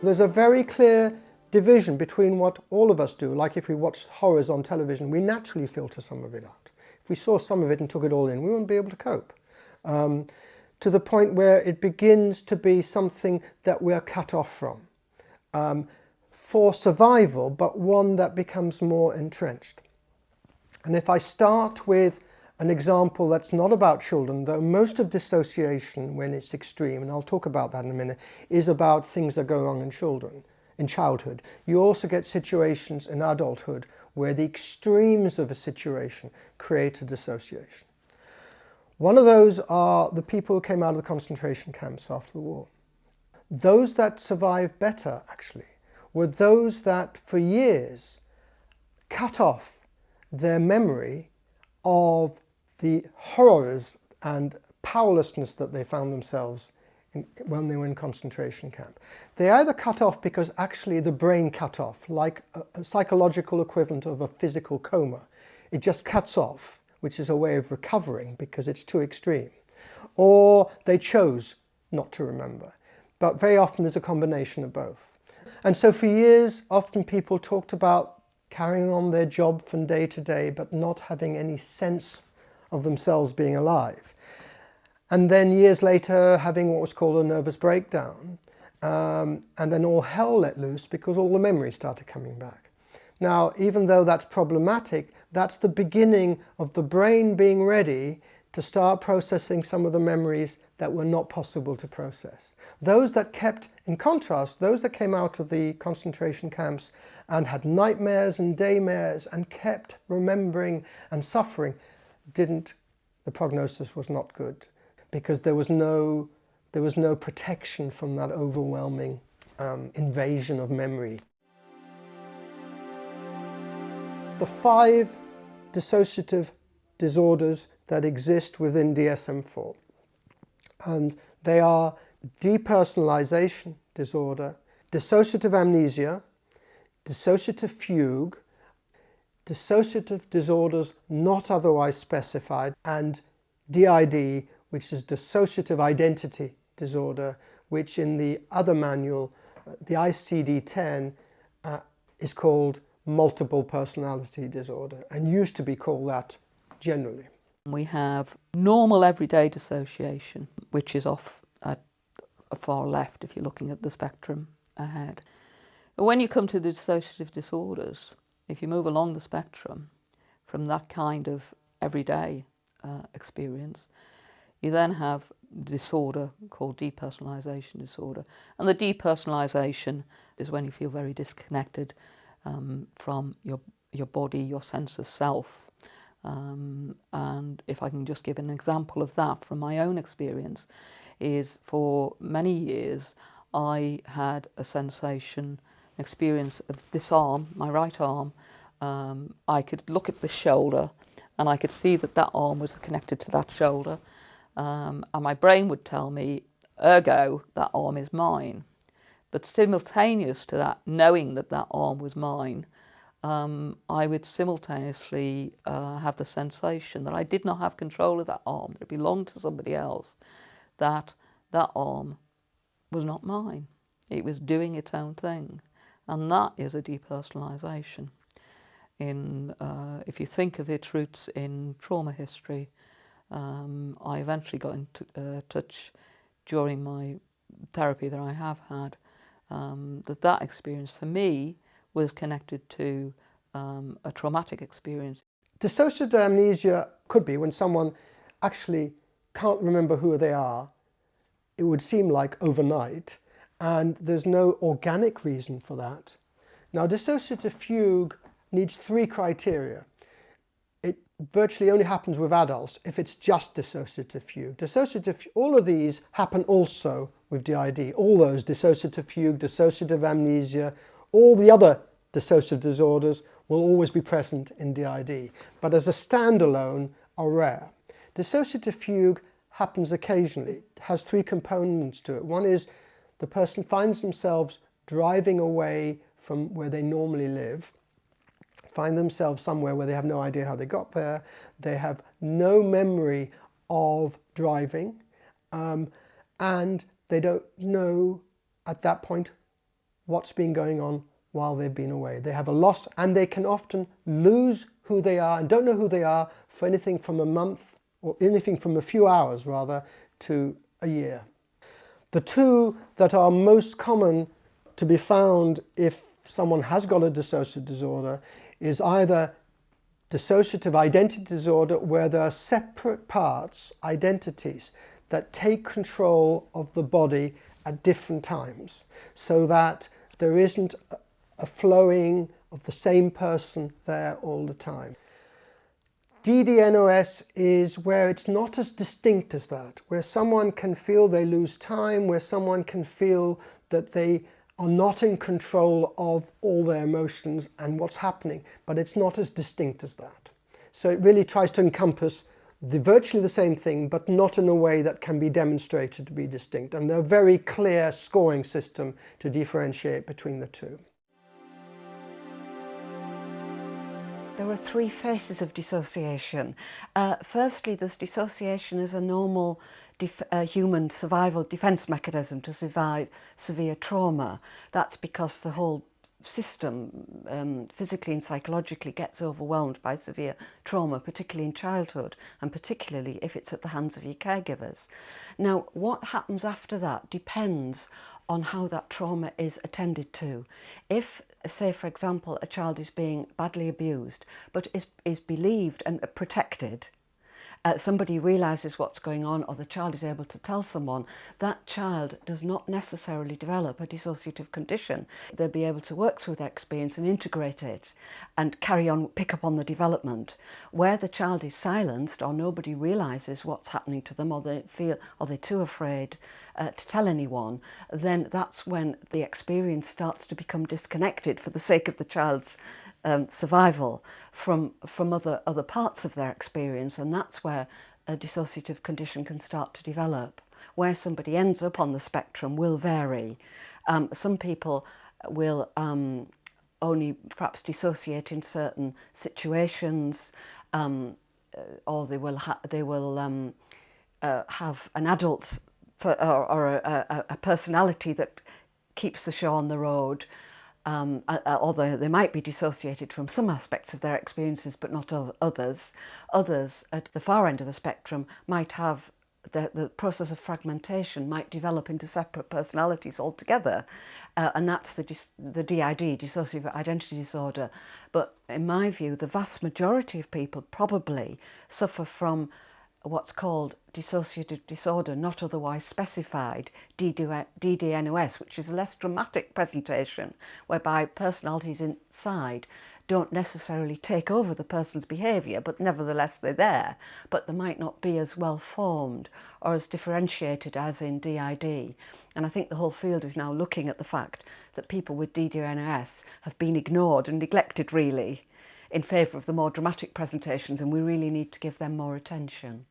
There's a very clear division between what all of us do, like if we watch horrors on television, we naturally filter some of it out. If we saw some of it and took it all in, we wouldn't be able to cope. To the point where it begins to be something that we're cut off from for survival, but one that becomes more entrenched. And if I start with an example that's not about children, though most of dissociation, when it's extreme, and I'll talk about that in a minute, is about things that go wrong in children, in childhood. You also get situations in adulthood where the extremes of a situation create a dissociation. One of those are the people who came out of the concentration camps after the war. Those that survived better, actually, were those that for years cut off their memory of the horrors and powerlessness that they found themselves in when they were in concentration camp. They either cut off because actually the brain cut off, like a psychological equivalent of a physical coma. It just cuts off, which is a way of recovering because it's too extreme. Or they chose not to remember. But very often there's a combination of both. And so for years, often people talked about carrying on their job from day to day, but not having any sense of themselves being alive. And then years later, having what was called a nervous breakdown. And then all hell let loose because all the memories started coming back. Now, even though that's problematic, that's the beginning of the brain being ready to start processing some of the memories that were not possible to process. Those that kept, in contrast, those that came out of the concentration camps and had nightmares and daymares and kept remembering and suffering, the prognosis was not good because there was no protection from that overwhelming invasion of memory. The 5 dissociative disorders that exist within DSM-4, and they are depersonalization disorder, dissociative amnesia, dissociative fugue, dissociative disorders not otherwise specified, and DID, which is dissociative identity disorder, which in the other manual, the ICD-10, is called Multiple Personality Disorder, and used to be called that generally. We have normal everyday dissociation, which is off at a far left if you're looking at the spectrum ahead. But when you come to the dissociative disorders, if you move along the spectrum from that kind of everyday experience, you then have disorder called depersonalization disorder. And the depersonalization is when you feel very disconnected from your body, your sense of self. And if I can just give an example of that from my own experience, is for many years I had a sensation, an experience of this arm, my right arm. I could look at the shoulder and I could see that that arm was connected to that shoulder, and my brain would tell me, ergo, that arm is mine. But simultaneous to that, knowing that that arm was mine, I would simultaneously have the sensation that I did not have control of that arm, that it belonged to somebody else, that that arm was not mine. It was doing its own thing. And that is a depersonalization. If you think of its roots in trauma history, I eventually got into touch during my therapy that I have had, that experience for me was connected to a traumatic experience. Dissociative amnesia could be when someone actually can't remember who they are. It would seem like overnight, and there's no organic reason for that. Now, dissociative fugue needs 3 criteria. It virtually only happens with adults if it's just dissociative fugue. All of these happen also with DID. All those, dissociative fugue, dissociative amnesia, all the other dissociative disorders will always be present in DID, but as a standalone are rare. Dissociative fugue happens occasionally. It has 3 components to it. One is the person finds themselves driving away from where they normally live, find themselves somewhere where they have no idea how they got there, they have no memory of driving, and they don't know at that point what's been going on while they've been away. They have a loss, and they can often lose who they are and don't know who they are for anything from a month, or anything from a few hours rather, to a year. The two that are most common to be found if someone has got a dissociative disorder is either dissociative identity disorder, where there are separate parts, identities, that take control of the body at different times, so that there isn't a flowing of the same person there all the time. DDNOS is where it's not as distinct as that, where someone can feel they lose time, where someone can feel that they are not in control of all their emotions and what's happening, but it's not as distinct as that. So it really tries to encompass virtually the same thing, but not in a way that can be demonstrated to be distinct. And there's a very clear scoring system to differentiate between the two. There are three phases of dissociation. Firstly, there's dissociation as a normal human survival defence mechanism to survive severe trauma. That's because the whole system, physically and psychologically, gets overwhelmed by severe trauma, particularly in childhood, and particularly if it's at the hands of your caregivers. Now, what happens after that depends on how that trauma is attended to. If, say for example, a child is being badly abused but is believed and protected, somebody realises what's going on, or the child is able to tell someone, that child does not necessarily develop a dissociative condition. They'll be able to work through their experience and integrate it and carry on, pick up on the development. Where the child is silenced, or nobody realises what's happening to them, or they feel, or they're too afraid to tell anyone, then that's when the experience starts to become disconnected for the sake of the child's survival from other parts of their experience, and that's where a dissociative condition can start to develop. Where somebody ends up on the spectrum will vary. Some people will only perhaps dissociate in certain situations, or they will have an adult or a personality that keeps the show on the road. Although they might be dissociated from some aspects of their experiences but not of others. Others at the far end of the spectrum might have the process of fragmentation might develop into separate personalities altogether, and that's the DID, Dissociative Identity Disorder. But in my view, the vast majority of people probably suffer from what's called dissociative disorder, not otherwise specified, DDNOS, which is a less dramatic presentation, whereby personalities inside don't necessarily take over the person's behaviour, but nevertheless they're there, but they might not be as well formed or as differentiated as in DID. And I think the whole field is now looking at the fact that people with DDNOS have been ignored and neglected, really, in favour of the more dramatic presentations, and we really need to give them more attention.